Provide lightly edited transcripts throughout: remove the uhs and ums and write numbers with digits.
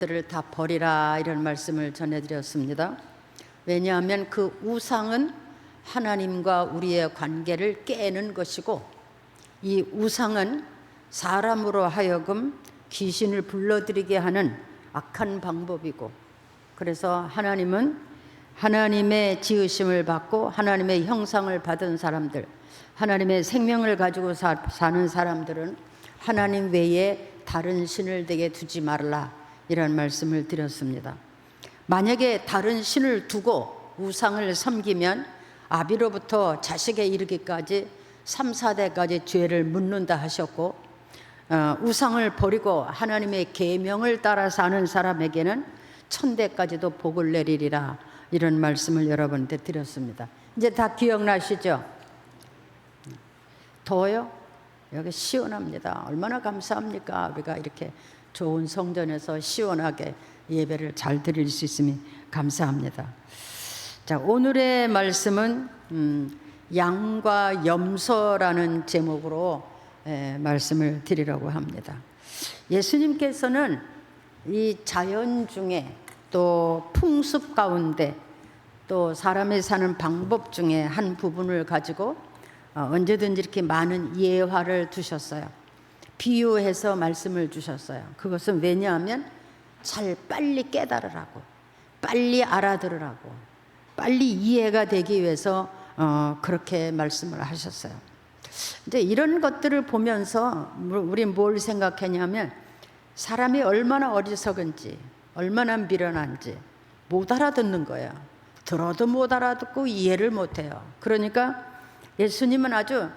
들을 다 버리라, 이런 말씀을 전해드렸습니다. 왜냐하면 그 우상은 하나님과 우리의 관계를 깨는 것이고, 이 우상은 사람으로 하여금 귀신을 불러들이게 하는 악한 방법이고, 그래서 하나님은 하나님의 지으심을 받고 하나님의 형상을 받은 사람들, 하나님의 생명을 가지고 사는 사람들은 하나님 외에 다른 신을 되게 두지 말라, 이런 말씀을 드렸습니다. 만약에 다른 신을 두고 우상을 섬기면 아비로부터 자식에 이르기까지 3, 4대까지 죄를 묻는다 하셨고, 우상을 버리고 하나님의 계명을 따라 사는 사람에게는 1000대까지도 복을 내리리라, 이런 말씀을 여러분한테 드렸습니다. 이제 다 기억나시죠? 더워요? 여기 시원합니다. 얼마나 감사합니까? 우리가 이렇게 좋은 성전에서 시원하게 예배를 잘 드릴 수 있음이 감사합니다. 자, 오늘의 말씀은 양과 염소라는 제목으로 말씀을 드리려고 합니다. 예수님께서는 이 자연 중에 또 풍습 가운데 또 사람이 사는 방법 중에 한 부분을 가지고 언제든지 이렇게 많은 예화를 두셨어요. 비유해서 말씀을 주셨어요. 그것은 왜냐하면 빨리 깨달으라고, 빨리 알아들으라고, 빨리 이해가 되기 위해서 그렇게 말씀을 하셨어요. 이제 이런 것들을 보면서 우리 뭘 생각했냐면, 사람이 얼마나 어리석은지, 얼마나 미련한지 못 알아듣는 거예요. 들어도 못 알아듣고 이해를 못해요. 그러니까 예수님은 아주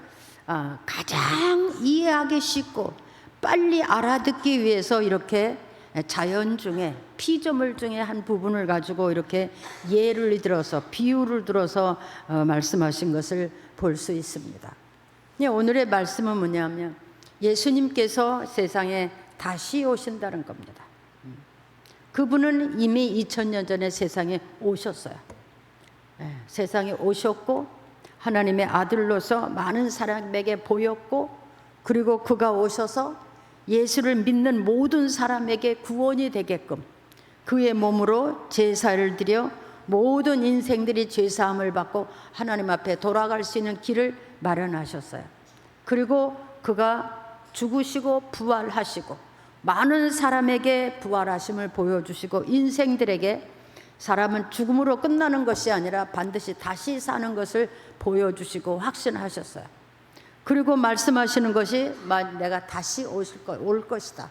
가장 이해하기 쉽고 빨리 알아듣기 위해서 이렇게 자연 중에 피조물 중에 한 부분을 가지고 이렇게 예를 들어서, 비유를 들어서 말씀하신 것을 볼 수 있습니다. 오늘의 말씀은 뭐냐면, 예수님께서 세상에 다시 오신다는 겁니다. 그분은 이미 2000년 전에 세상에 오셨어요. 세상에 오셨고 하나님의 아들로서 많은 사람에게 보였고, 그리고 그가 오셔서 예수를 믿는 모든 사람에게 구원이 되게끔 그의 몸으로 제사를 드려 모든 인생들이 죄사함을 받고 하나님 앞에 돌아갈 수 있는 길을 마련하셨어요. 그리고 그가 죽으시고 부활하시고 많은 사람에게 부활하심을 보여주시고, 인생들에게 사람은 죽음으로 끝나는 것이 아니라 반드시 다시 사는 것을 보여주시고 확신하셨어요. 그리고 말씀하시는 것이 내가 다시 올 것이다.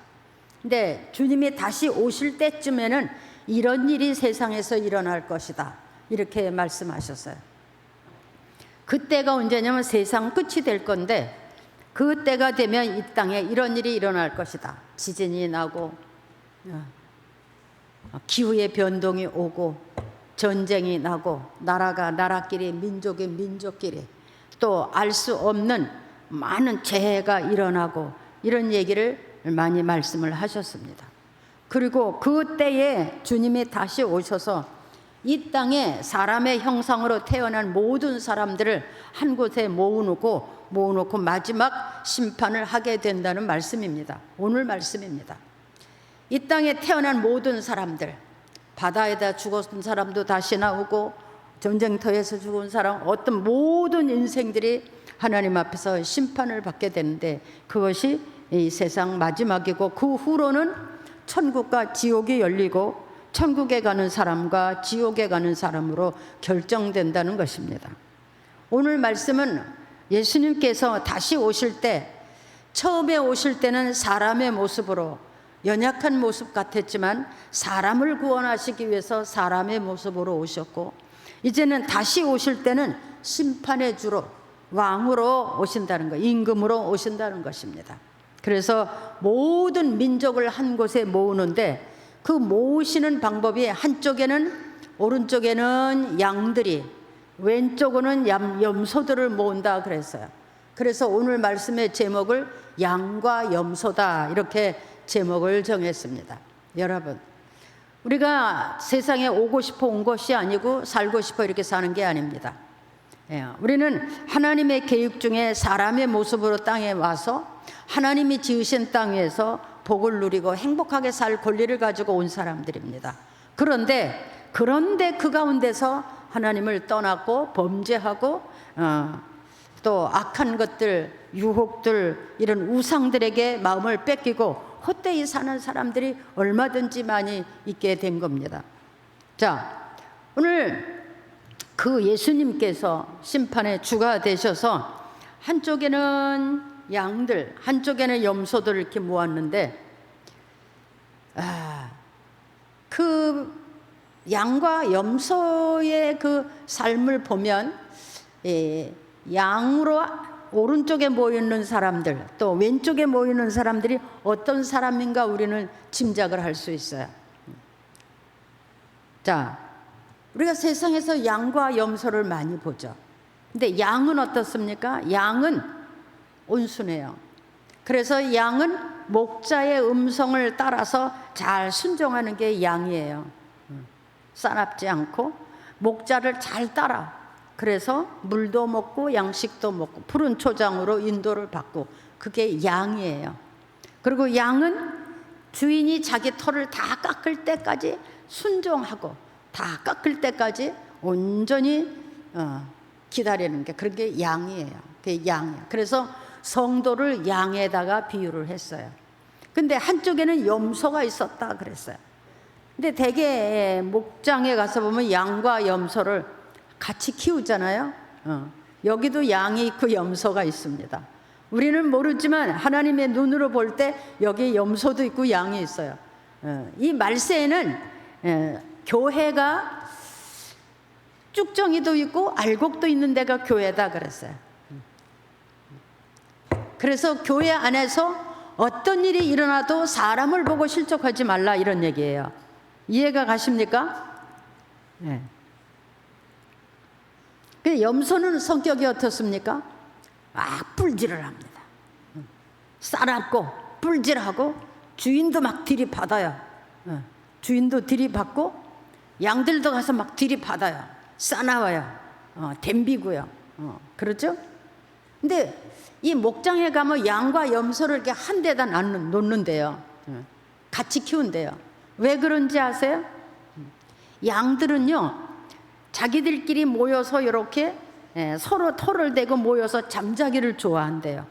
근데 주님이 다시 오실 때쯤에는 이런 일이 세상에서 일어날 것이다, 이렇게 말씀하셨어요. 그때가 언제냐면 세상 끝이 될 건데, 그때가 되면 이 땅에 이런 일이 일어날 것이다. 지진이 나고 기후의 변동이 오고 전쟁이 나고 나라가 나라끼리, 민족이 민족끼리, 또 알 수 없는 많은 재해가 일어나고, 이런 얘기를 많이 말씀을 하셨습니다. 그리고 그때에 주님이 다시 오셔서 이 땅에 사람의 형상으로 태어난 모든 사람들을 한 곳에 모으놓고 마지막 심판을 하게 된다는 말씀입니다. 오늘 말씀입니다. 이 땅에 태어난 모든 사람들, 바다에다 죽었던 사람도 다시 나오고, 전쟁터에서 죽은 사람, 어떤 모든 인생들이 하나님 앞에서 심판을 받게 되는데, 그것이 이 세상 마지막이고, 그 후로는 천국과 지옥이 열리고 천국에 가는 사람과 지옥에 가는 사람으로 결정된다는 것입니다. 오늘 말씀은 예수님께서 다시 오실 때, 처음에 오실 때는 사람의 모습으로 연약한 모습 같았지만 사람을 구원하시기 위해서 사람의 모습으로 오셨고, 이제는 다시 오실 때는 심판의 주로, 왕으로 오신다는 것, 임금으로 오신다는 것입니다. 그래서 모든 민족을 한 곳에 모으는데, 그 모으시는 방법이 한쪽에는, 오른쪽에는 양들이, 왼쪽으로는 염소들을 모은다 그랬어요. 그래서 오늘 말씀의 제목을 양과 염소다, 이렇게 제목을 정했습니다. 여러분, 우리가 세상에 오고 싶어 온 것이 아니고 살고 싶어 이렇게 사는 게 아닙니다. 우리는 하나님의 계획 중에 사람의 모습으로 땅에 와서 하나님이 지으신 땅 위에서 복을 누리고 행복하게 살 권리를 가지고 온 사람들입니다. 그런데 그 가운데서 하나님을 떠났고 범죄하고 또 악한 것들, 유혹들, 이런 우상들에게 마음을 뺏기고 헛되이 사는 사람들이 얼마든지 많이 있게 된 겁니다. 자, 오늘 그 예수님께서 심판의 주가 되셔서 한쪽에는 양들, 한쪽에는 염소들을 이렇게 모았는데, 그 양과 염소의 그 삶을 보면, 양으로 오른쪽에 모이는 사람들, 또 왼쪽에 모이는 사람들이 어떤 사람인가 우리는 짐작을 할 수 있어요. 자, 우리가 세상에서 양과 염소를 많이 보죠. 근데 양은 어떻습니까? 양은 온순해요. 그래서 양은 목자의 음성을 따라서 잘 순종하는 게 양이에요. 싸납지 않고 목자를 잘 따라, 그래서 물도 먹고 양식도 먹고 푸른 초장으로 인도를 받고, 그게 양이에요. 그리고 양은 주인이 자기 털을 다 깎을 때까지 순종하고, 다 깎을 때까지 온전히 기다리는 게, 그런 게 양이에요. 그게 양이에요. 그래서 성도를 양에다가 비유를 했어요. 근데 한쪽에는 염소가 있었다 그랬어요. 근데 대개 목장에 가서 보면 양과 염소를 같이 키우잖아요. 여기도 양이 있고 염소가 있습니다. 우리는 모르지만 하나님의 눈으로 볼 때 여기 염소도 있고 양이 있어요. 이 말세에는 교회가 쭉정이도 있고 알곡도 있는 데가 교회다 그랬어요. 그래서 교회 안에서 어떤 일이 일어나도 사람을 보고 실족하지 말라, 이런 얘기예요. 이해가 가십니까? 네. 근데 염소는 성격이 어떻습니까? 막 뿔질을 합니다. 싸납고 뿔질하고 주인도 막 들이받아요. 주인도 들이받고 양들도 가서 막 들이받아요. 싸나워요. 댐비고요. 그렇죠? 근데 이 목장에 가면 양과 염소를 이렇게 한 데다 놓는데요. 같이 키운대요. 왜 그런지 아세요? 양들은요, 자기들끼리 모여서 이렇게 서로 털을 대고 모여서 잠자기를 좋아한대요.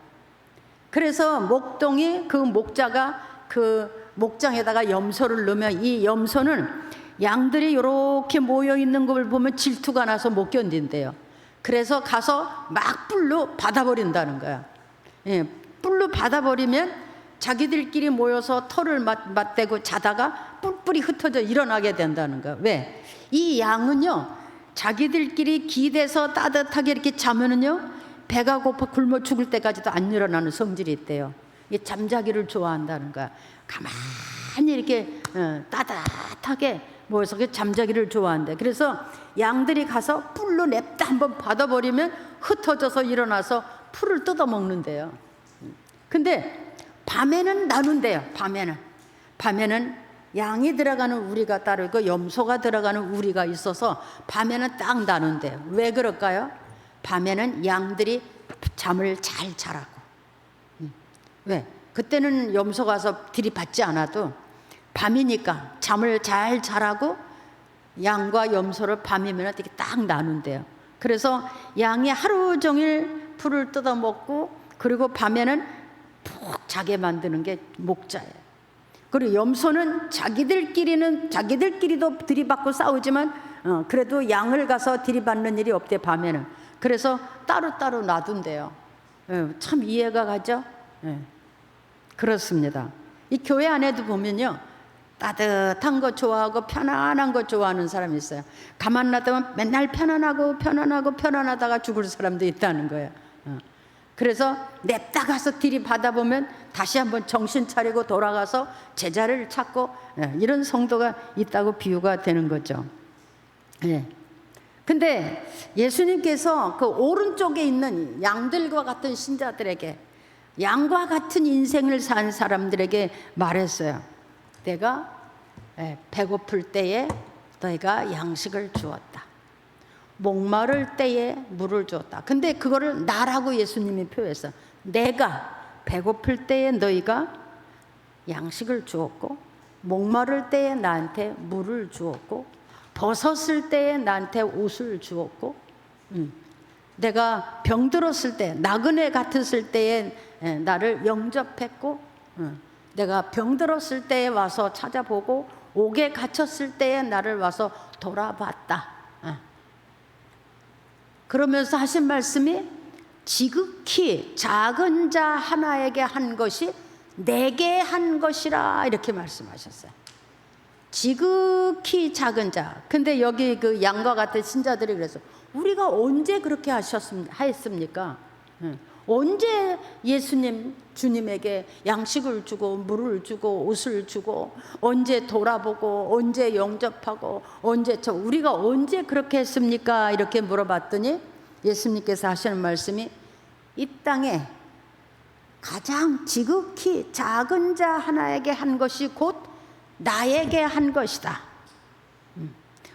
그래서 목동이, 그 목자가 그 목장에다가 염소를 넣으면 이 염소는 양들이 이렇게 모여 있는 걸 보면 질투가 나서 못 견딘대요. 그래서 가서 막 뿔로 받아버린다는 거야. 뿔로 받아버리면 자기들끼리 모여서 털을 맞대고 자다가 뿔뿔이 흩어져 일어나게 된다는 거야. 왜? 이 양은요, 자기들끼리 기대서 따뜻하게 이렇게 자면은요, 배가 고파 굶어 죽을 때까지도 안 일어나는 성질이 있대요. 이 잠자기를 좋아한다는 거야. 가만히 이렇게 따뜻하게 모여서 잠자기를 좋아한대. 그래서 양들이 가서 뿔로 냅다 한번 받아버리면 흩어져서 일어나서 풀을 뜯어먹는데요. 근데 밤에는 나눈대요. 밤에는 양이 들어가는 우리가 따로 있고 염소가 들어가는 우리가 있어서 밤에는 딱 나눈대요. 왜 그럴까요? 밤에는 양들이 잠을 잘 자라고. 왜? 그때는 염소 가서 들이받지 않아도 밤이니까 잠을 잘 자라고 양과 염소를 밤이면 이렇게 딱 나눈대요. 그래서 양이 하루 종일 풀을 뜯어먹고, 그리고 밤에는 푹 자게 만드는 게 목자예요. 그리고 염소는 자기들끼리도 들이받고 싸우지만 그래도 양을 가서 들이받는 일이 없대, 밤에는. 그래서 따로따로 놔둔대요. 참 이해가 가죠? 그렇습니다. 이 교회 안에도 보면요, 따뜻한 거 좋아하고 편안한 거 좋아하는 사람이 있어요. 가만 놔두면 맨날 편안하다가 죽을 사람도 있다는 거예요. 그래서 냅다 가서 들이받아 보면 다시 한번 정신 차리고 돌아가서 제자를 찾고, 이런 성도가 있다고 비유가 되는 거죠. 근데 예수님께서 그 오른쪽에 있는 양들과 같은 신자들에게, 양과 같은 인생을 산 사람들에게 말했어요. 내가 배고플 때에 너희가 양식을 주었다. 목마를 때에 물을 주었다. 근데 그거를 나라고 예수님이 표현했어요. 내가 배고플 때에 너희가 양식을 주었고, 목마를 때에 나한테 물을 주었고, 벗었을 때에 나한테 옷을 주었고, 내가 병들었을 때, 나그네 같았을 때에 나를 영접했고, 내가 병들었을 때에 와서 찾아보고, 옥에 갇혔을 때에 나를 와서 돌아봤다. 그러면서 하신 말씀이 지극히 작은 자 하나에게 한 것이 내게 한 것이라, 이렇게 말씀하셨어요. 지극히 작은 자. 근데 여기 그 양과 같은 신자들이 그래서 우리가 언제 그렇게 하였습니까? 언제 예수님 주님에게 양식을 주고 물을 주고 옷을 주고, 언제 돌아보고, 언제 영접하고, 언제 우리가 언제 그렇게 했습니까? 이렇게 물어봤더니 예수님께서 하시는 말씀이 이 땅에 가장 지극히 작은 자 하나에게 한 것이 곧 나에게 한 것이다.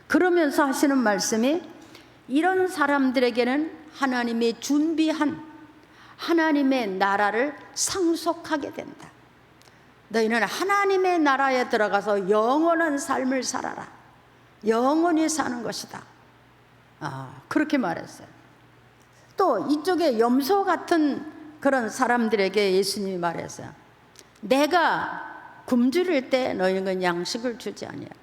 그러면서 하시는 말씀이 이런 사람들에게는 하나님이 준비한 하나님의 나라를 상속하게 된다. 너희는 하나님의 나라에 들어가서 영원한 삶을 살아라. 영원히 사는 것이다. 그렇게 말했어요. 또 이쪽에 염소 같은 그런 사람들에게 예수님이 말했어요. 내가 굶주릴 때 너희는 양식을 주지 아니하고,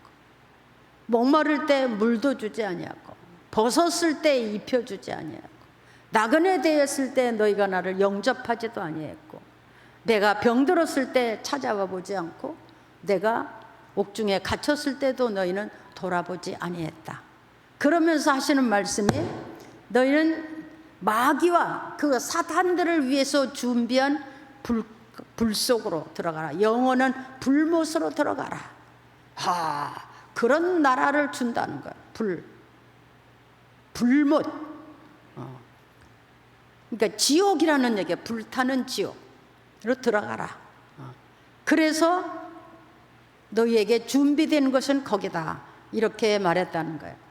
목마를 때 물도 주지 아니하고, 벗었을 때 입혀주지 아니하고, 나그네 되었을 때 너희가 나를 영접하지도 아니했고, 내가 병들었을 때 찾아와 보지 않고, 내가 옥중에 갇혔을 때도 너희는 돌아보지 아니했다. 그러면서 하시는 말씀이 너희는 마귀와 그 사탄들을 위해서 준비한 불 속으로 들어가라. 영원한 불못으로 들어가라. 그런 나라를 준다는 거야. 불못. 그러니까 지옥이라는 얘기야. 불타는 지옥으로 들어가라. 그래서 너희에게 준비된 것은 거기다. 이렇게 말했다는 거예요.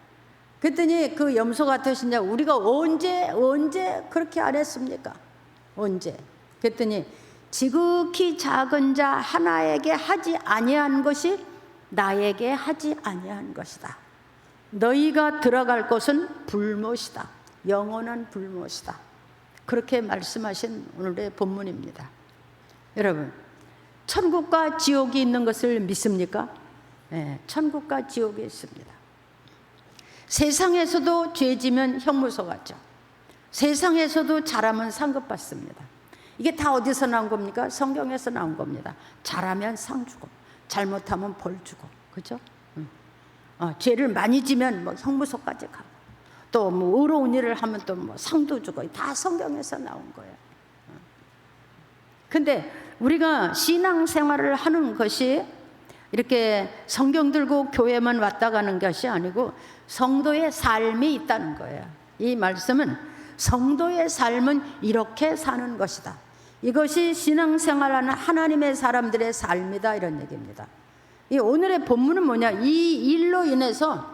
그랬더니 그 염소 같으신 자, 우리가 언제 그렇게 안 했습니까? 언제? 그랬더니 지극히 작은 자 하나에게 하지 아니한 것이 나에게 하지 아니한 것이다. 너희가 들어갈 곳은 불못이다. 영원한 불못이다. 그렇게 말씀하신 오늘의 본문입니다. 여러분, 천국과 지옥이 있는 것을 믿습니까? 네, 천국과 지옥이 있습니다. 세상에서도 죄지면 형무소 같죠. 세상에서도 잘하면 상급받습니다. 이게 다 어디서 나온 겁니까? 성경에서 나온 겁니다. 잘하면 상 주고, 잘못하면 벌 주고, 그렇죠? 죄를 많이 지면 뭐 형무소까지 가고, 또 뭐 의로운 일을 하면 또 뭐 상도 주고, 다 성경에서 나온 거예요. 근데 우리가 신앙생활을 하는 것이 이렇게 성경 들고 교회만 왔다 가는 것이 아니고 성도의 삶이 있다는 거예요. 이 말씀은 성도의 삶은 이렇게 사는 것이다. 이것이 신앙생활하는 하나님의 사람들의 삶이다, 이런 얘기입니다. 이 오늘의 본문은 뭐냐? 이 일로 인해서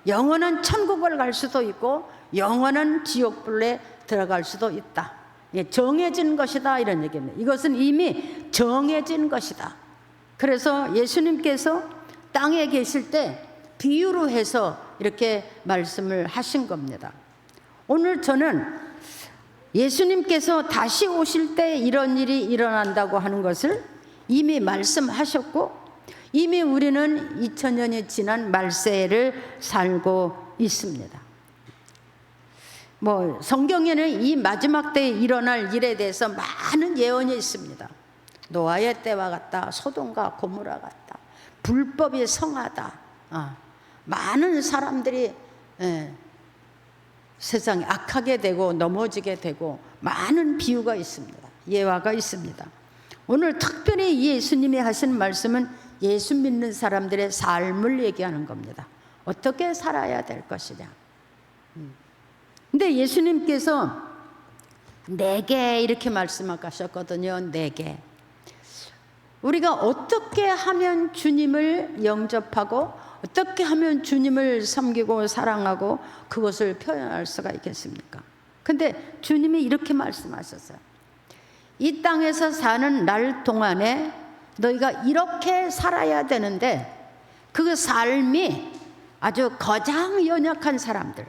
영원한 천국을 갈 수도 있고 영원한 지옥불에 들어갈 수도 있다. 정해진 것이다, 이런 얘기입니다. 이것은 이미 정해진 것이다. 그래서 예수님께서 땅에 계실 때 비유로 해서 이렇게 말씀을 하신 겁니다. 오늘 저는 예수님께서 다시 오실 때 이런 일이 일어난다고 하는 것을 이미 말씀하셨고, 이미 우리는 2000년이 지난 말세를 살고 있습니다. 뭐 성경에는 이 마지막 때에 일어날 일에 대해서 많은 예언이 있습니다. 노아의 때와 같다, 소돔과 고모라 같다, 불법이 성하다, 많은 사람들이 세상에 악하게 되고 넘어지게 되고 많은 비유가 있습니다. 예화가 있습니다. 오늘 특별히 예수님이 하신 말씀은 예수 믿는 사람들의 삶을 얘기하는 겁니다. 어떻게 살아야 될 것이냐. 근데 예수님께서 내게 이렇게 말씀하셨거든요. 내게. 우리가 어떻게 하면 주님을 영접하고 어떻게 하면 주님을 섬기고 사랑하고 그것을 표현할 수가 있겠습니까? 근데 주님이 이렇게 말씀하셨어요. 이 땅에서 사는 날 동안에 너희가 이렇게 살아야 되는데, 그 삶이 아주 가장 연약한 사람들,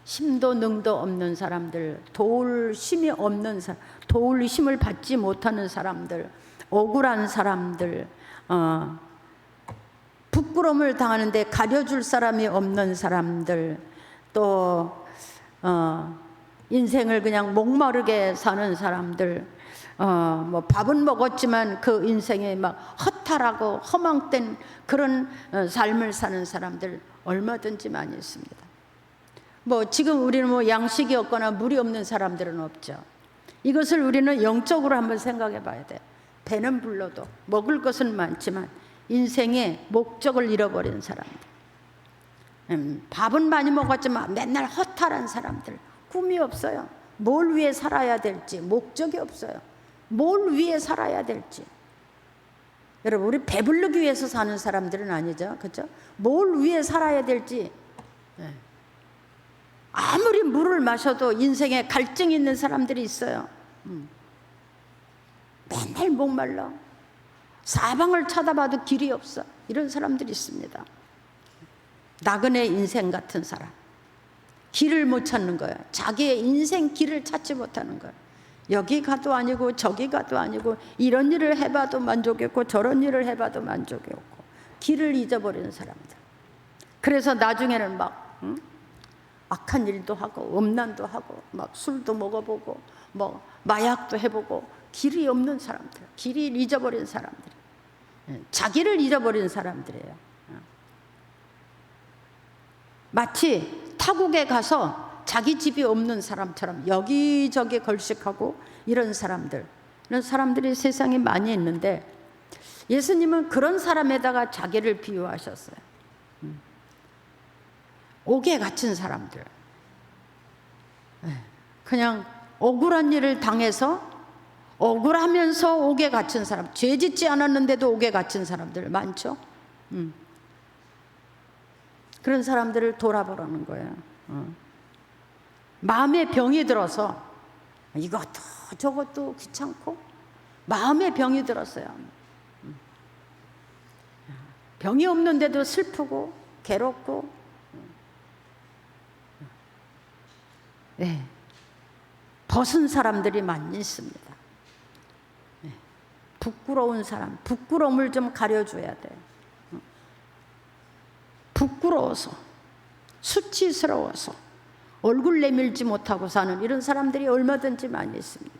힘도 능도 없는 사람들, 도울 힘이 없는 사람, 도울 힘을 받지 못하는 사람들, 억울한 사람들, 부끄러움을 당하는데 가려줄 사람이 없는 사람들, 또 인생을 그냥 목마르게 사는 사람들, 뭐 밥은 먹었지만 그 인생에 막 허탈하고 허망된 그런 삶을 사는 사람들 얼마든지 많이 있습니다. 뭐 지금 우리는 뭐 양식이 없거나 물이 없는 사람들은 없죠. 이것을 우리는 영적으로 한번 생각해 봐야 돼. 배는 불러도 먹을 것은 많지만 인생의 목적을 잃어버린 사람들, 밥은 많이 먹었지만 맨날 허탈한 사람들, 꿈이 없어요. 뭘 위해 살아야 될지 목적이 없어요. 뭘 위해 살아야 될지. 여러분, 우리 배부르기 위해서 사는 사람들은 아니죠, 그렇죠? 뭘 위해 살아야 될지. 아무리 물을 마셔도 인생에 갈증이 있는 사람들이 있어요. 맨날 목말라, 사방을 쳐다봐도 길이 없어, 이런 사람들이 있습니다. 나그네 인생 같은 사람, 길을 못 찾는 거야. 자기의 인생 길을 찾지 못하는 거야. 여기 가도 아니고 저기 가도 아니고, 이런 일을 해봐도 만족이 없고 저런 일을 해봐도 만족이 없고, 길을 잊어버리는 사람들. 그래서 나중에는 막 악한 일도 하고 음란도 하고 막 술도 먹어보고 뭐 마약도 해보고, 길이 없는 사람들, 길을 잊어버린 사람들, 자기를 잃어버린 사람들이에요. 마치 타국에 가서 자기 집이 없는 사람처럼 여기저기 걸식하고 이런 사람들, 이런 사람들이 세상에 많이 있는데, 예수님은 그런 사람에다가 자기를 비유하셨어요. 옥에 갇힌 사람들, 그냥 억울한 일을 당해서 억울하면서 옥에 갇힌 사람, 죄 짓지 않았는데도 옥에 갇힌 사람들 많죠. 그런 사람들을 돌아보라는 거예요. 마음에 병이 들어서 이것도 저것도 귀찮고 마음에 병이 들었어요. 병이 없는데도 슬프고 괴롭고, 벗은 사람들이 많이 있습니다. 부끄러운 사람, 부끄러움을 좀 가려줘야 돼요. 부끄러워서, 수치스러워서 얼굴 내밀지 못하고 사는 이런 사람들이 얼마든지 많이 있습니다.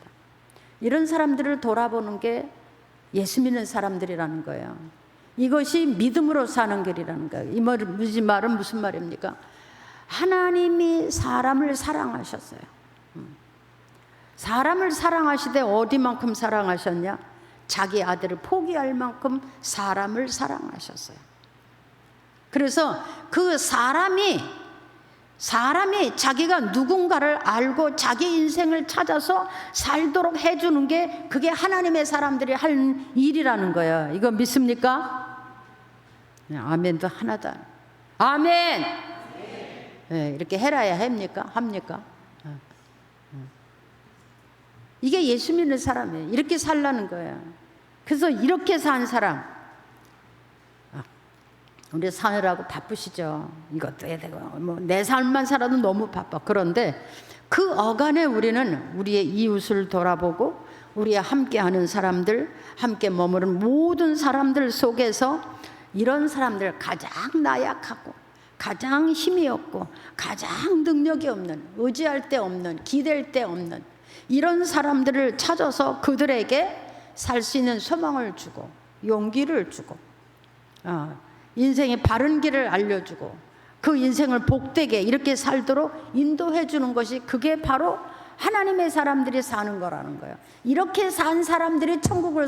이런 사람들을 돌아보는 게 예수 믿는 사람들이라는 거예요. 이것이 믿음으로 사는 길이라는 거예요. 이 말은 무슨 말입니까? 하나님이 사람을 사랑하셨어요. 사람을 사랑하시되 어디만큼 사랑하셨냐? 자기 아들을 포기할 만큼 사람을 사랑하셨어요. 그래서 그 사람이 자기가 누군가를 알고 자기 인생을 찾아서 살도록 해주는 게, 그게 하나님의 사람들이 할 일이라는 거예요. 이거 믿습니까? 아멘도 하나도 안. 아멘. 이렇게 해라야 합니까? 이게 예수 믿는 사람이에요. 이렇게 살라는 거예요. 그래서 이렇게 산 사람, 우리 사느라고 바쁘시죠. 이것도 해야 되고 뭐 내 삶만 살아도 너무 바빠. 그런데 그 어간에 우리는 우리의 이웃을 돌아보고, 우리와 함께하는 사람들, 함께 머무는 모든 사람들 속에서 이런 사람들, 가장 나약하고 가장 힘이 없고 가장 능력이 없는, 의지할 데 없는, 기댈 데 없는 이런 사람들을 찾아서 그들에게 살 수 있는 소망을 주고 용기를 주고, 인생의 바른 길을 알려주고 그 인생을 복되게 이렇게 살도록 인도해 주는 것이, 그게 바로 하나님의 사람들이 사는 거라는 거예요. 이렇게 산 사람들이 천국을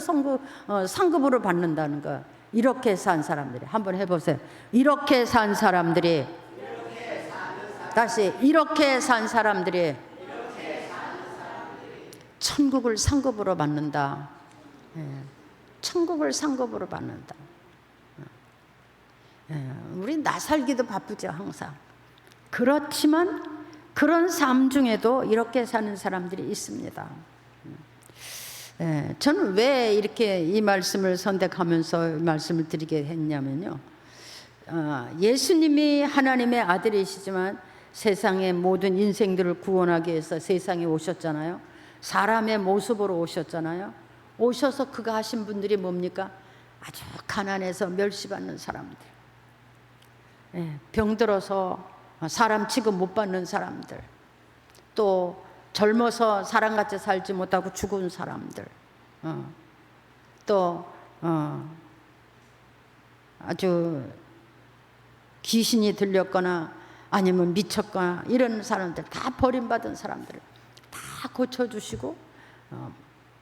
상급으로 받는다는 거예요. 이렇게 산 사람들이, 한번 해보세요. 이렇게 산 사람들이, 다시 이렇게 산 사람들이 천국을 상급으로 받는다. 천국을 상급으로 받는다. 우리 나 살기도 바쁘죠, 항상. 그렇지만 그런 삶 중에도 이렇게 사는 사람들이 있습니다. 저는 왜 이렇게 이 말씀을 선택하면서 이 말씀을 드리게 했냐면요. 예수님이 하나님의 아들이시지만 세상의 모든 인생들을 구원하기 위해서 세상에 오셨잖아요. 사람의 모습으로 오셨잖아요. 오셔서 그가 하신 분들이 뭡니까? 아주 가난해서 멸시받는 사람들, 병들어서 사람 취급 못 받는 사람들, 또 젊어서 사람같이 살지 못하고 죽은 사람들, 또 아주 귀신이 들렸거나 아니면 미쳤거나 이런 사람들, 다 버림받은 사람들을 다 고쳐주시고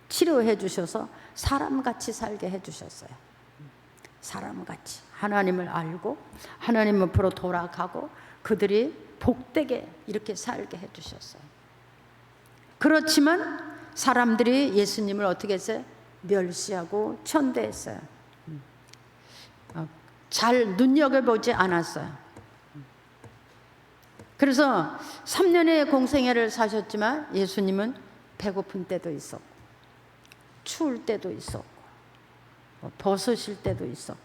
치료해 주셔서 사람같이 살게 해주셨어요. 사람같이 하나님을 알고 하나님 앞으로 돌아가고 그들이 복되게 이렇게 살게 해주셨어요. 그렇지만 사람들이 예수님을 어떻게 했어요? 멸시하고 천대했어요. 잘 눈여겨보지 않았어요. 그래서 3년의 공생애를 사셨지만 예수님은 배고픈 때도 있었고 추울 때도 있었고 벗으실 때도 있었고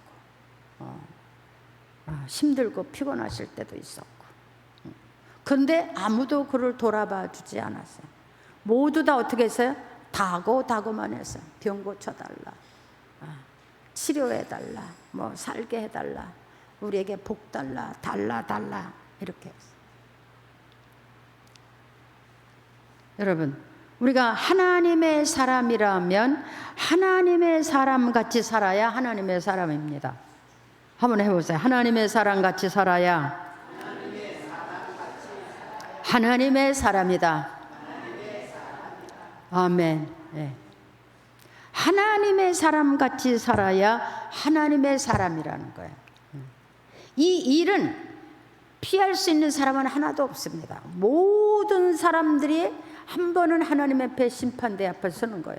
힘들고 피곤하실 때도 있었고, 그런데 아무도 그를 돌아봐 주지 않았어요. 모두 다 어떻게 했어요? 다고만 했어요. 병 고쳐달라, 치료해달라, 뭐 살게 해달라, 우리에게 복 달라, 달라 이렇게 했어요. 여러분, 우리가 하나님의 사람이라면 하나님의 사람같이 살아야 하나님의 사람입니다. 한번 해보세요. 하나님의 사람같이 살아야 하나님의 사람이다. 아멘. 네. 하나님의 사람같이 살아야 하나님의 사람이라는 거예요. 이 일은 피할 수 있는 사람은 하나도 없습니다. 모든 사람들이 한 번은 하나님 앞에 심판대 앞에 서는 거예요.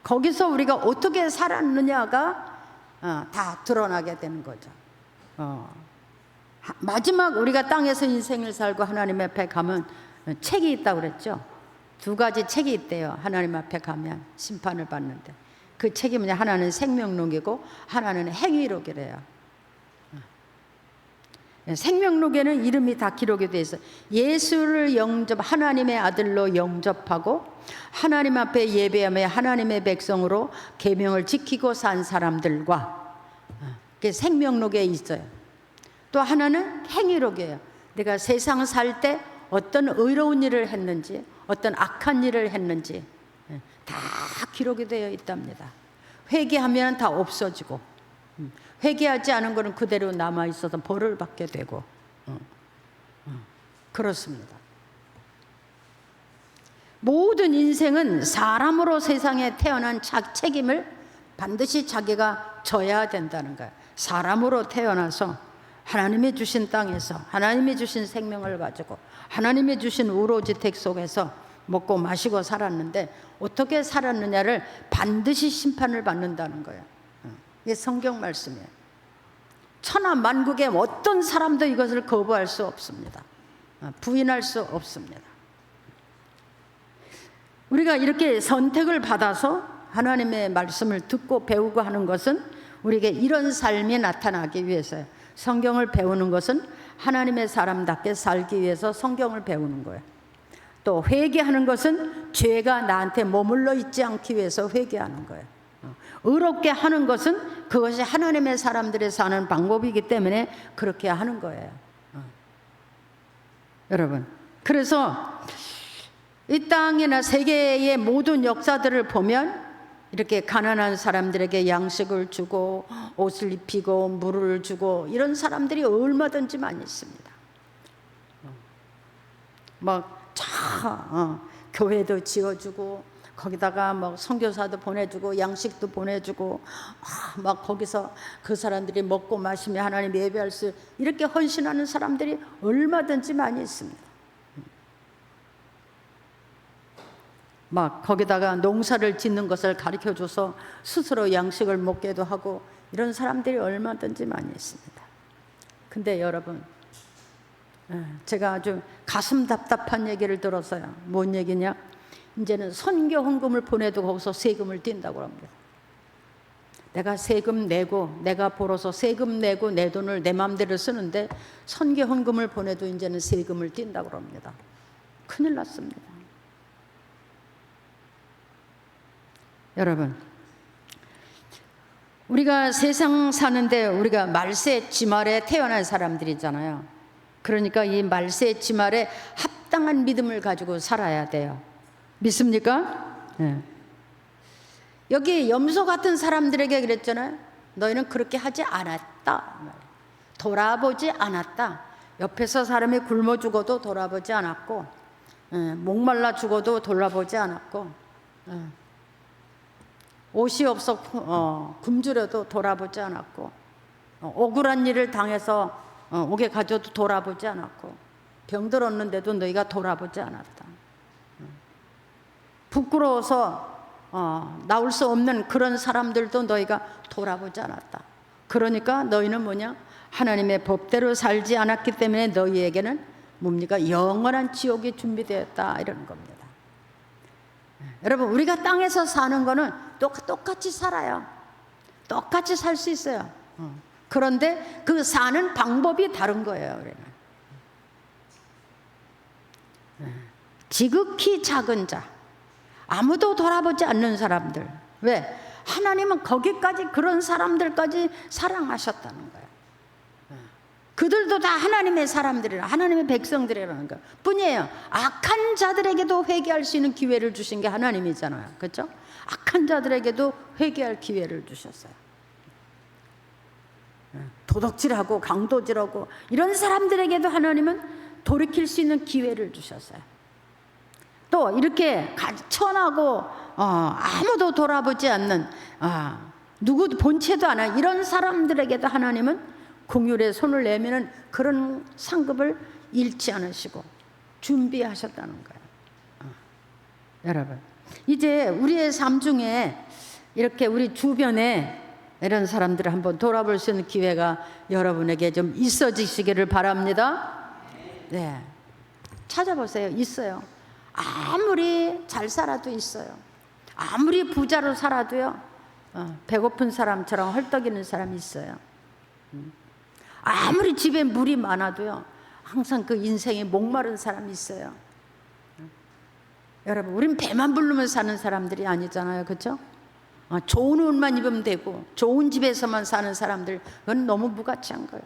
거기서 우리가 어떻게 살았느냐가 다 드러나게 되는 거죠. 마지막 우리가 땅에서 인생을 살고 하나님 앞에 가면 책이 있다고 그랬죠. 2가지 책이 있대요. 하나님 앞에 가면 심판을 받는데 그 책이 뭐냐, 하나는 생명록이고 하나는 행위록이래요. 생명록에는 이름이 다 기록이 되어 있어요. 예수를 하나님의 아들로 영접하고 하나님 앞에 예배하며 하나님의 백성으로 계명을 지키고 산 사람들과, 그게 생명록에 있어요. 또 하나는 행위록이에요. 내가 세상 살 때 어떤 의로운 일을 했는지 어떤 악한 일을 했는지 다 기록이 되어 있답니다. 회개하면 다 없어지고 회개하지 않은 것은 그대로 남아있어서 벌을 받게 되고 그렇습니다. 모든 인생은 사람으로 세상에 태어난 책임을 반드시 자기가 져야 된다는 거예요. 사람으로 태어나서 하나님이 주신 땅에서 하나님이 주신 생명을 가지고 하나님이 주신 우로지택 속에서 먹고 마시고 살았는데 어떻게 살았느냐를 반드시 심판을 받는다는 거예요. 이게 성경 말씀이에요. 천하 만국의 어떤 사람도 이것을 거부할 수 없습니다. 부인할 수 없습니다. 우리가 이렇게 선택을 받아서 하나님의 말씀을 듣고 배우고 하는 것은 우리에게 이런 삶이 나타나기 위해서요. 성경을 배우는 것은 하나님의 사람답게 살기 위해서 성경을 배우는 거예요. 또 회개하는 것은 죄가 나한테 머물러 있지 않기 위해서 회개하는 거예요. 의롭게 하는 것은 그것이 하나님의 사람들이 사는 방법이기 때문에 그렇게 하는 거예요. 여러분, 그래서 이 땅이나 세계의 모든 역사들을 보면 이렇게 가난한 사람들에게 양식을 주고 옷을 입히고 물을 주고 이런 사람들이 얼마든지 많이 있습니다. 교회도 지어주고 거기다가 선교사도 보내주고 양식도 보내주고 막 거기서 그 사람들이 먹고 마시며 하나님 예배할 수 이렇게 헌신하는 사람들이 얼마든지 많이 있습니다. 막 거기다가 농사를 짓는 것을 가르쳐줘서 스스로 양식을 먹게도 하고 이런 사람들이 얼마든지 많이 있습니다. 근데 여러분, 제가 아주 가슴 답답한 얘기를 들었어요. 뭔 얘기냐? 이제는 선교 헌금을 보내도 거기서 세금을 띈다고 합니다. 내가 세금 내고 내가 벌어서 세금 내고 내 돈을 내 마음대로 쓰는데 선교 헌금을 보내도 이제는 세금을 띈다고 합니다. 큰일 났습니다. 여러분, 우리가 세상 사는데 우리가 말세 지말에 태어난 사람들이잖아요. 그러니까 이 말세 지말에 합당한 믿음을 가지고 살아야 돼요. 믿습니까? 네. 여기 염소 같은 사람들에게 그랬잖아요. 너희는 그렇게 하지 않았다. 돌아보지 않았다. 옆에서 사람이 굶어 죽어도 돌아보지 않았고, 목말라 죽어도 돌아보지 않았고, 옷이 없어 굶주려도 돌아보지 않았고, 억울한 일을 당해서 옥에 가져도 돌아보지 않았고, 병들었는데도 너희가 돌아보지 않았다. 부끄러워서 나올 수 없는 그런 사람들도 너희가 돌아보지 않았다. 그러니까 너희는 뭐냐? 하나님의 법대로 살지 않았기 때문에 너희에게는 뭡니까? 영원한 지옥이 준비되었다, 이러는 겁니다. 여러분, 우리가 땅에서 사는 거는 똑같이 살아요. 똑같이 살 수 있어요. 그런데 그 사는 방법이 다른 거예요. 우리는 지극히 작은 자, 아무도 돌아보지 않는 사람들. 왜? 하나님은 거기까지, 그런 사람들까지 사랑하셨다는 거예요. 그들도 다 하나님의 사람들이라, 하나님의 백성들이라는 것 뿐이에요. 악한 자들에게도 회개할 수 있는 기회를 주신 게 하나님이잖아요. 그렇죠? 악한 자들에게도 회개할 기회를 주셨어요. 도덕질하고 강도질하고 이런 사람들에게도 하나님은 돌이킬 수 있는 기회를 주셨어요. 또 이렇게 천하고 아무도 돌아보지 않는, 누구도 본체도 않아, 이런 사람들에게도 하나님은 긍휼의 손을 내미는 그런 상급을 잃지 않으시고 준비하셨다는 거예요. 여러분, 이제 우리의 삶 중에 이렇게 우리 주변에 이런 사람들을 한번 돌아볼 수 있는 기회가 여러분에게 좀 있어지시기를 바랍니다. 네, 찾아보세요. 있어요. 아무리 잘 살아도 있어요. 아무리 부자로 살아도요, 배고픈 사람처럼 헐떡이는 사람이 있어요. 아무리 집에 물이 많아도요, 항상 그 인생에 목마른 사람이 있어요. 여러분, 우린 배만 부르면 사는 사람들이 아니잖아요. 그렇죠? 좋은 옷만 입으면 되고 좋은 집에서만 사는 사람들, 그건 너무 무가치한 거예요.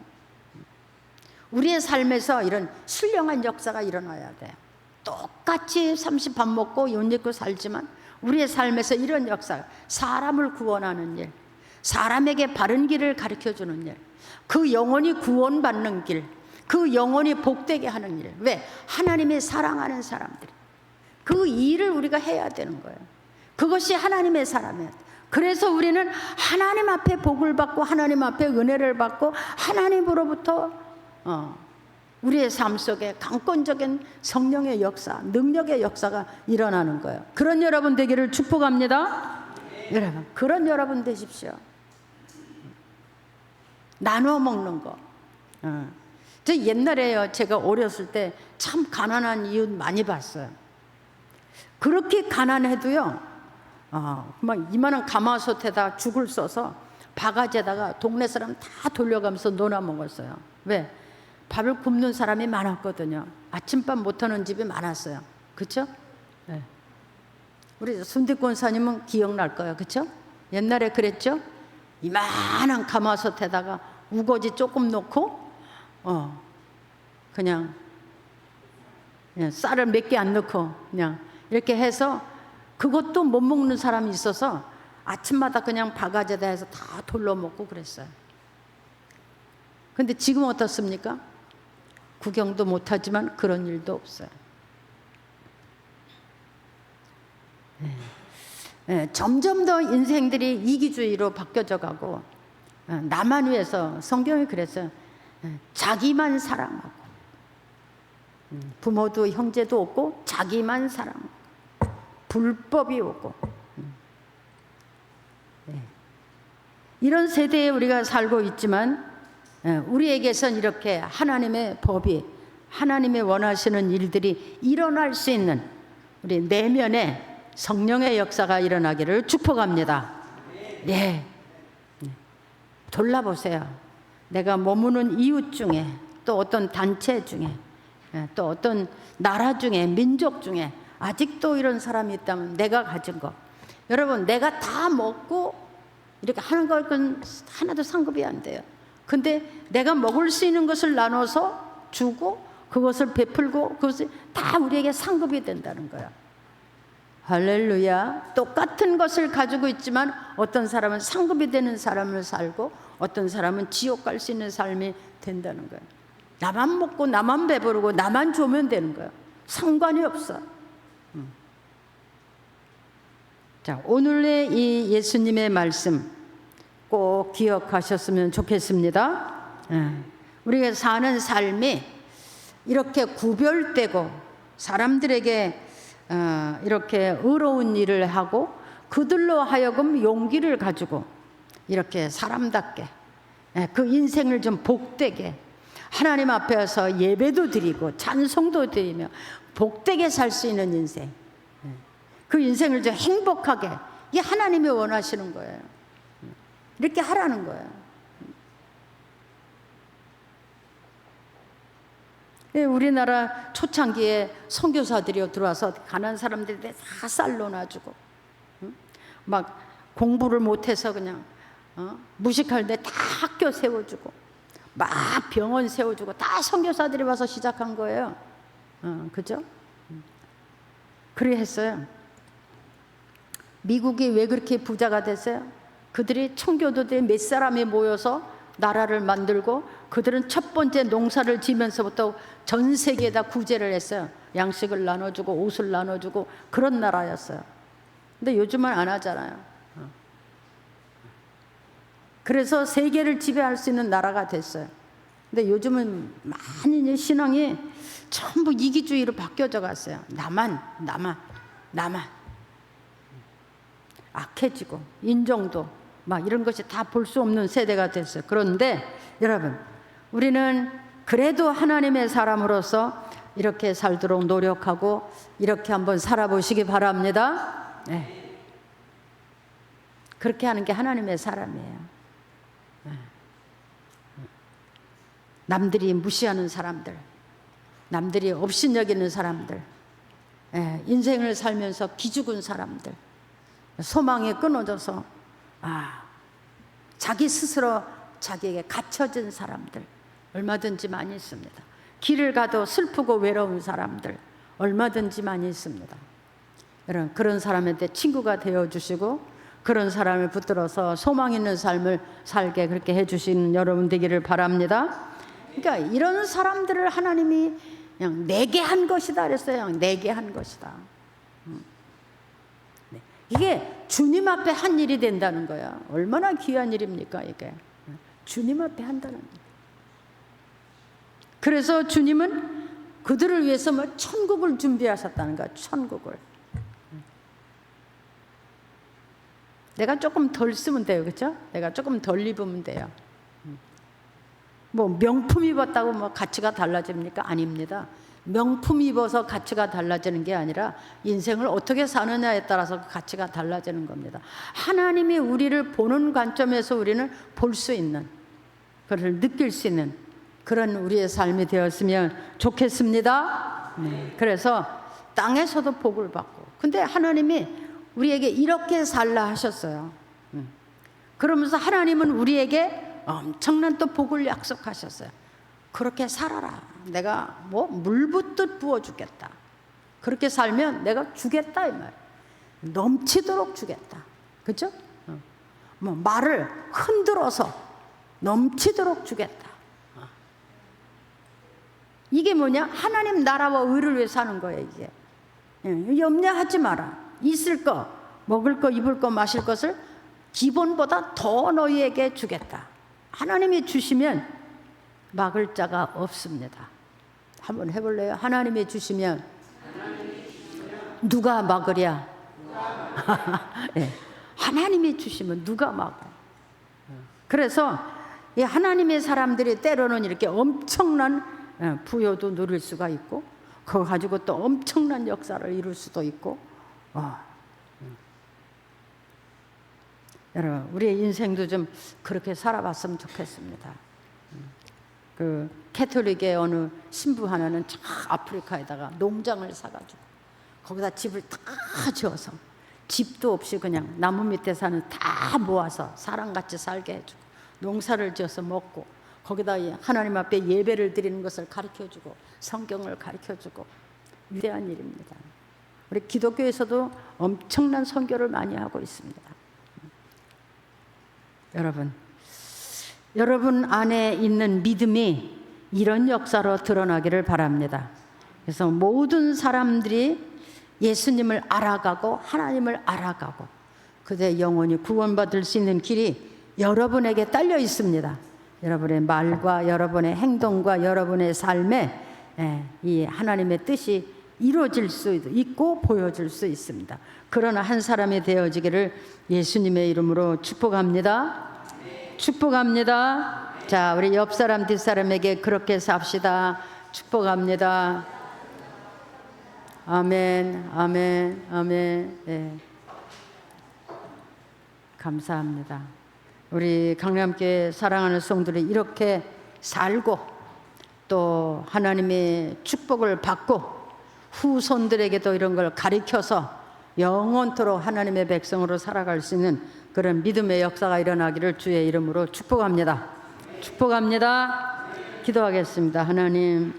우리의 삶에서 이런 신령한 역사가 일어나야 돼요. 똑같이 30밥 먹고 옷 입고 살지만 우리의 삶에서 이런 역사, 사람을 구원하는 일, 사람에게 바른 길을 가르쳐주는 일, 그 영혼이 구원받는 길, 그 영혼이 복되게 하는 일. 왜? 하나님의 사랑하는 사람들이 그 일을 우리가 해야 되는 거예요. 그것이 하나님의 사람이에요. 그래서 우리는 하나님 앞에 복을 받고 하나님 앞에 은혜를 받고 하나님으로부터 우리의 삶 속에 강권적인 성령의 역사, 능력의 역사가 일어나는 거예요. 그런 여러분 되기를 축복합니다. 여러분, 그런 여러분 되십시오. 나누어 먹는 거. 저 옛날에요, 제가 어렸을 때 참 가난한 이웃 많이 봤어요. 그렇게 가난해도요, 막 이만한 가마솥에다 죽을 써서 바가지에다가 동네 사람 다 돌려가면서 논아 먹었어요. 왜? 밥을 굶는 사람이 많았거든요. 아침밥 못하는 집이 많았어요. 그렇죠? 네. 우리 손대권사님은 기억날 거예요. 그렇죠? 옛날에 그랬죠? 이만한 가마솥에다가 우거지 조금 넣고 그냥 쌀을 몇 개 안 넣고 그냥 이렇게 해서, 그것도 못 먹는 사람이 있어서 아침마다 그냥 바가지에다 해서 다 돌려 먹고 그랬어요. 근데 지금 어떻습니까? 구경도 못하지만 그런 일도 없어요. 점점 더 인생들이 이기주의로 바뀌어져 가고, 나만 위해서, 성경이 그랬어요. 자기만 사랑하고, 부모도 형제도 없고 자기만 사랑하고, 불법이 오고, 이런 세대에 우리가 살고 있지만 우리에게선 이렇게 하나님의 법이, 하나님의 원하시는 일들이 일어날 수 있는 우리 내면에 성령의 역사가 일어나기를 축복합니다. 네. 돌아보세요. 내가 머무는 이웃 중에, 또 어떤 단체 중에, 또 어떤 나라 중에, 민족 중에 아직도 이런 사람이 있다면 내가 가진 거, 여러분, 내가 다 먹고 이렇게 하는 건 하나도 상급이 안 돼요. 근데 내가 먹을 수 있는 것을 나눠서 주고 그것을 베풀고 그것이 다 우리에게 상급이 된다는 거야. 할렐루야. 똑같은 것을 가지고 있지만 어떤 사람은 상급이 되는 삶을 살고 어떤 사람은 지옥 갈 수 있는 삶이 된다는 거야. 나만 먹고 나만 배부르고 나만 주면 되는 거야. 상관이 없어. 자, 오늘의 이 예수님의 말씀 꼭 기억하셨으면 좋겠습니다. 우리가 사는 삶이 이렇게 구별되고 사람들에게 이렇게 의로운 일을 하고 그들로 하여금 용기를 가지고 이렇게 사람답게 그 인생을 좀 복되게 하나님 앞에서 예배도 드리고 찬송도 드리며 복되게 살 수 있는 인생, 그 인생을 좀 행복하게, 이게 하나님이 원하시는 거예요. 이렇게 하라는 거예요. 우리나라 초창기에 선교사들이 들어와서 가난한 사람들한테 다 쌀로 놔주고, 막 공부를 못해서 그냥 무식할 때 다 학교 세워주고, 막 병원 세워주고, 다 선교사들이 와서 시작한 거예요. 그죠? 그래 했어요. 미국이 왜 그렇게 부자가 됐어요? 그들이 청교도들이 몇 사람이 모여서 나라를 만들고 그들은 첫 번째 농사를 지면서부터 전 세계에다 구제를 했어요. 양식을 나눠주고 옷을 나눠주고 그런 나라였어요. 근데 요즘은 안 하잖아요. 그래서 세계를 지배할 수 있는 나라가 됐어요. 근데 요즘은 많이 신앙이 전부 이기주의로 바뀌어져 갔어요. 나만 악해지고 인정도 막 이런 것이 다 볼 수 없는 세대가 됐어요. 그런데 여러분, 우리는 그래도 하나님의 사람으로서 이렇게 살도록 노력하고 이렇게 한번 살아보시기 바랍니다. 네. 그렇게 하는 게 하나님의 사람이에요. 남들이 무시하는 사람들, 남들이 업신여기는 사람들, 인생을 살면서 기죽은 사람들, 소망이 끊어져서 자기 스스로 자기에게 갇혀진 사람들 얼마든지 많이 있습니다. 길을 가도 슬프고 외로운 사람들 얼마든지 많이 있습니다. 여러분, 그런 사람한테 친구가 되어주시고 그런 사람을 붙들어서 소망 있는 삶을 살게 그렇게 해주신 여러분 되기를 바랍니다. 그러니까 이런 사람들을 하나님이 그냥 내게 한 것이다 그랬어요. 내게 한 것이다. 이게 주님 앞에 한 일이 된다는 거야. 얼마나 귀한 일입니까 이게. 주님 앞에 한다는 거야. 그래서 주님은 그들을 위해서 뭐 천국을 준비하셨다는 거야. 천국을. 내가 조금 덜 쓰면 돼요. 그렇죠? 내가 조금 덜 입으면 돼요. 뭐 명품 입었다고 뭐 가치가 달라집니까? 아닙니다. 명품 입어서 가치가 달라지는 게 아니라 인생을 어떻게 사느냐에 따라서 그 가치가 달라지는 겁니다. 하나님이 우리를 보는 관점에서 우리는 볼 수 있는, 그걸 느낄 수 있는 그런 우리의 삶이 되었으면 좋겠습니다. 그래서 땅에서도 복을 받고, 근데 하나님이 우리에게 이렇게 살라 하셨어요. 그러면서 하나님은 우리에게 엄청난 또 복을 약속하셨어요. 그렇게 살아라. 내가 뭐 물붓듯 부어주겠다. 그렇게 살면 내가 주겠다 이 말. 넘치도록 주겠다. 그렇죠? 뭐 말을 흔들어서 넘치도록 주겠다. 이게 뭐냐? 하나님 나라와 의를 위해 사는 거예요. 이게 염려하지 마라. 있을 거, 먹을 거, 입을 거, 마실 것을 기본보다 더 너희에게 주겠다. 하나님이 주시면 막을 자가 없습니다. 한번 해볼래요? 하나님이 주시면 누가 막으랴? 네. 하나님이 주시면 누가 막아? 그래서 이 하나님의 사람들이 때로는 이렇게 엄청난 부여도 누릴 수가 있고 그거 가지고 또 엄청난 역사를 이룰 수도 있고. 여러분, 우리의 인생도 좀 그렇게 살아봤으면 좋겠습니다. 그 캐톨릭의 어느 신부 하나는 저 아프리카에다가 농장을 사가지고 거기다 집을 다 지어서 집도 없이 그냥 나무 밑에 사는 다 모아서 사람같이 살게 해주고 농사를 지어서 먹고 거기다 하나님 앞에 예배를 드리는 것을 가르쳐주고 성경을 가르쳐주고 위대한 일입니다. 우리 기독교에서도 엄청난 선교를 많이 하고 있습니다. 여러분 안에 있는 믿음이 이런 역사로 드러나기를 바랍니다. 그래서 모든 사람들이 예수님을 알아가고 하나님을 알아가고 그대 영혼이 구원받을 수 있는 길이 여러분에게 딸려 있습니다. 여러분의 말과 여러분의 행동과 여러분의 삶에 이 하나님의 뜻이 이루어질 수 있고 보여질 수 있습니다. 그러나 한 사람이 되어지기를 예수님의 이름으로 축복합니다. 축복합니다. 자, 우리 옆 사람 뒷사람에게 그렇게 삽시다. 축복합니다. 아멘, 아멘, 아멘. 네. 감사합니다. 우리 강남교회 사랑하는 성도들이 이렇게 살고 또 하나님의 축복을 받고 후손들에게도 이런 걸 가르쳐서 영원토록 하나님의 백성으로 살아갈 수 있는 그런 믿음의 역사가 일어나기를 주의 이름으로 축복합니다. 축복합니다. 기도하겠습니다. 하나님,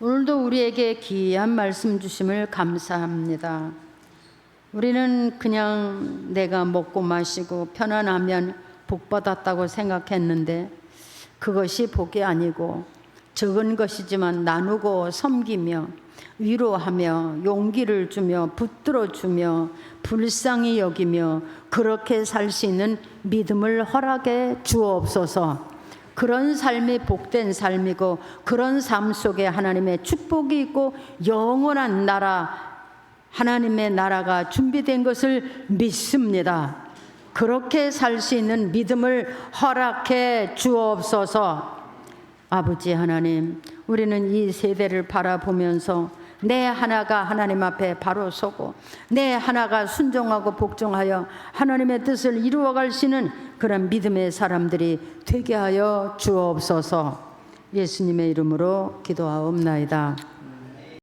오늘도 우리에게 귀한 말씀 주심을 감사합니다. 우리는 그냥 내가 먹고 마시고 편안하면 복 받았다고 생각했는데 그것이 복이 아니고 적은 것이지만 나누고 섬기며 위로하며 용기를 주며 붙들어 주며 불쌍히 여기며 그렇게 살 수 있는 믿음을 허락해 주옵소서. 그런 삶이 복된 삶이고 그런 삶 속에 하나님의 축복이 있고 영원한 나라, 하나님의 나라가 준비된 것을 믿습니다. 그렇게 살 수 있는 믿음을 허락해 주옵소서. 아버지 하나님, 우리는 이 세대를 바라보면서 내 하나가 하나님 앞에 바로 서고 내 하나가 순종하고 복종하여 하나님의 뜻을 이루어갈 수 있는 그런 믿음의 사람들이 되게 하여 주옵소서. 예수님의 이름으로 기도하옵나이다.